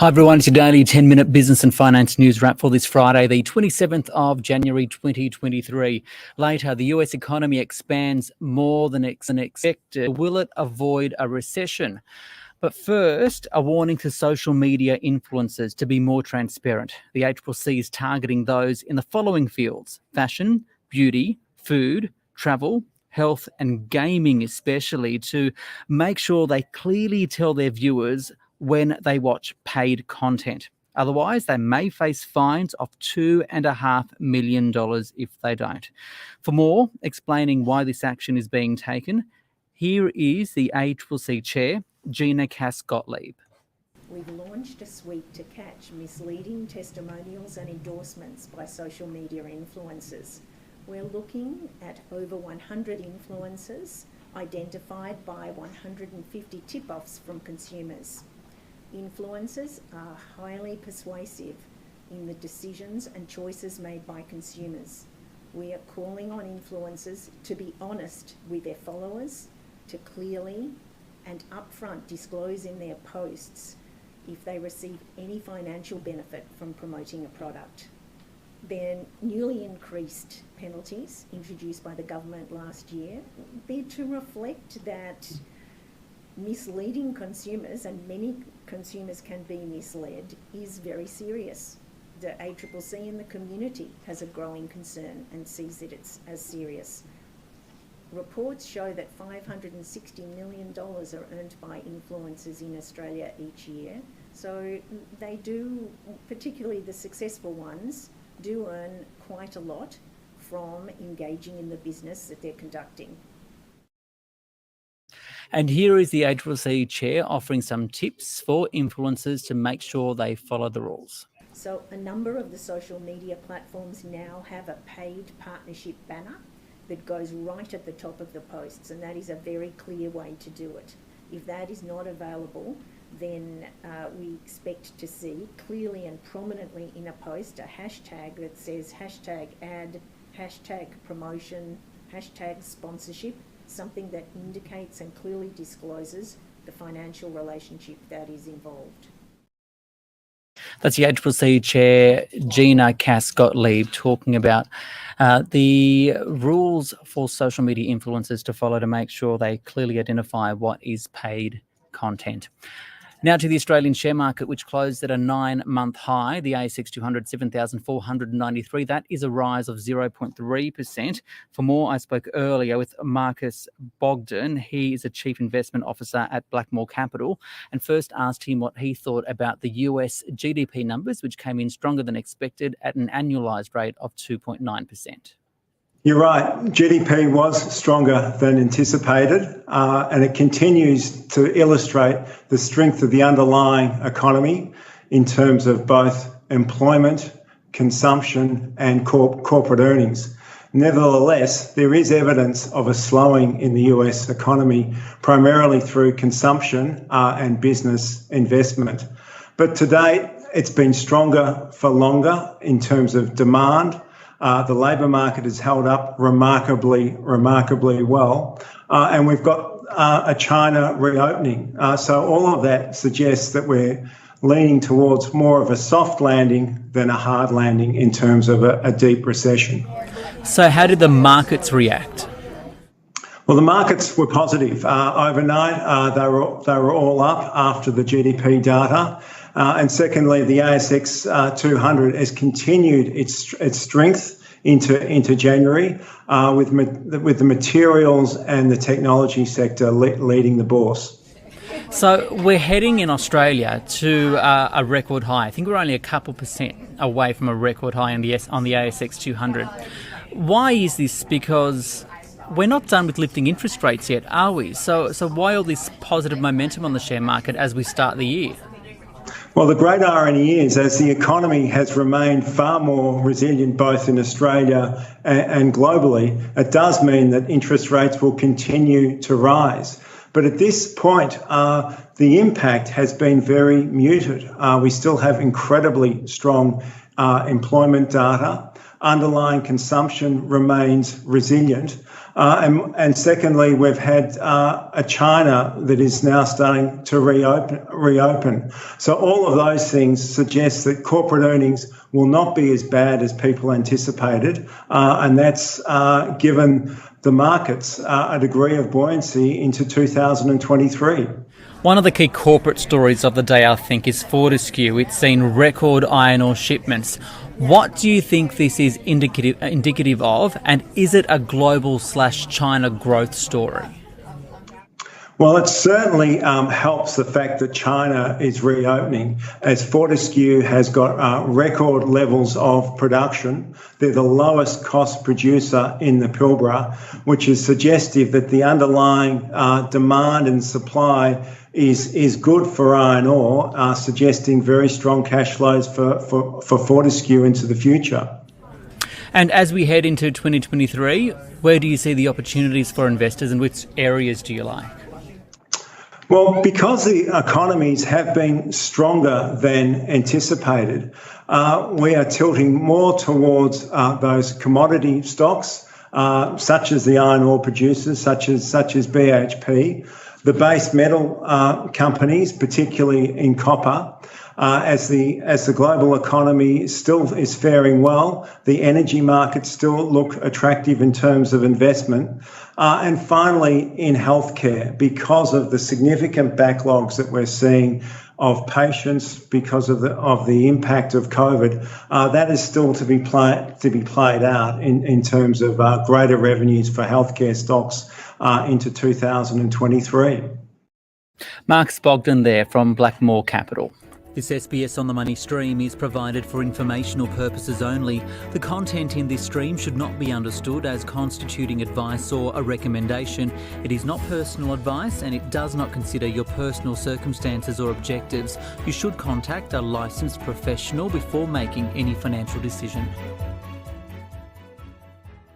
Hi everyone, it's your daily 10-minute business and finance news wrap for this Friday, the 27th of January 2023. Later, the US economy expands more than expected. Will it avoid a recession? But first, a warning to social media influencers to be more transparent. The ACCC is targeting those in the following fields: fashion, beauty, food, travel, health and gaming especially, to make sure they clearly tell their viewers when they watch paid content. Otherwise, they may face fines of $2.5 million if they don't. For more, explaining why this action is being taken, here is the ACCC Chair, Gina Cass-Gottlieb. We've launched a suite to catch misleading testimonials and endorsements by social media influencers. We're looking at over 100 influencers identified by 150 tip-offs from consumers. Influencers are highly persuasive in the decisions and choices made by consumers. We are calling on influencers to be honest with their followers, to clearly and upfront disclose in their posts if they receive any financial benefit from promoting a product. Then newly increased penalties introduced by the government last year, they're to reflect that misleading consumers, and many consumers can be misled, is very serious. The ACCC and the community has a growing concern and sees it as serious. Reports show that $560 million are earned by influencers in Australia each year. So they do, particularly the successful ones, do earn quite a lot from engaging in the business that they're conducting. And here is the ACCC Chair offering some tips for influencers to make sure they follow the rules. So a number of the social media platforms now have a paid partnership banner that goes right at the top of the posts, and that is a very clear way to do it. If that is not available, then we expect to see clearly and prominently in a post a hashtag that says #ad, #promotion, #sponsorship, something that indicates and clearly discloses the financial relationship that is involved. That's the ACCC Chair, Gina Cass-Gottlieb, talking about the rules for social media influencers to follow to make sure they clearly identify what is paid content. Now to the Australian share market, which closed at a 9-month high, the ASX 200, 7,493. That is a rise of 0.3%. For more, I spoke earlier with Marcus Bogdan. He is a Chief Investment Officer at Blackmores Capital, and first asked him what he thought about the US GDP numbers, which came in stronger than expected at an annualised rate of 2.9%. You're right. GDP was stronger than anticipated, and it continues to illustrate the strength of the underlying economy in terms of both employment, consumption and corporate earnings. Nevertheless, there is evidence of a slowing in the US economy, primarily through consumption and business investment. But to date, it's been stronger for longer in terms of demand. The labour market has held up remarkably well, and we've got a China reopening. So all of that suggests that we're leaning towards more of a soft landing than a hard landing in terms of a deep recession. So how did the markets react? Well, the markets were positive. Overnight, they were all up after the GDP data. And secondly, the ASX 200 has continued its strength into January, with the materials and the technology sector leading the bourse. So we're heading in Australia to a record high. I think we're only a couple percent away from a record high on the ASX 200. Why is this? Because we're not done with lifting interest rates yet, are we? So why all this positive momentum on the share market as we start the year? Well, the great irony is, as the economy has remained far more resilient both in Australia and globally, it does mean that interest rates will continue to rise. But at this point, the impact has been very muted. We still have incredibly strong employment data. underlying consumption remains resilient. And secondly, we've had a China that is now starting to reopen. So all of those things suggest that corporate earnings will not be as bad as people anticipated, and that's given the markets a degree of buoyancy into 2023. One of the key corporate stories of the day, I think, is Fortescue. It's seen record iron ore shipments. What do you think this is indicative of, and is it a global/China growth story? Well, it certainly helps the fact that China is reopening, as Fortescue has got record levels of production. They're the lowest cost producer in the Pilbara, which is suggestive that the underlying demand and supply is good for iron ore, suggesting very strong cash flows for Fortescue into the future. And as we head into 2023, where do you see the opportunities for investors, and which areas do you like? Well, because the economies have been stronger than anticipated, we are tilting more towards those commodity stocks, such as the iron ore producers, such as BHP, the base metal companies, particularly in copper. As the global economy still is faring well, the energy markets still look attractive in terms of investment. And finally, in healthcare, because of the significant backlogs that we're seeing of patients because of the impact of COVID, that is still to be played out in terms of greater revenues for healthcare stocks into 2023. Marcus Bogdan there from Blackmores Capital. This SBS On The Money stream is provided for informational purposes only. The content in this stream should not be understood as constituting advice or a recommendation. It is not personal advice, and it does not consider your personal circumstances or objectives. You should contact a licensed professional before making any financial decision.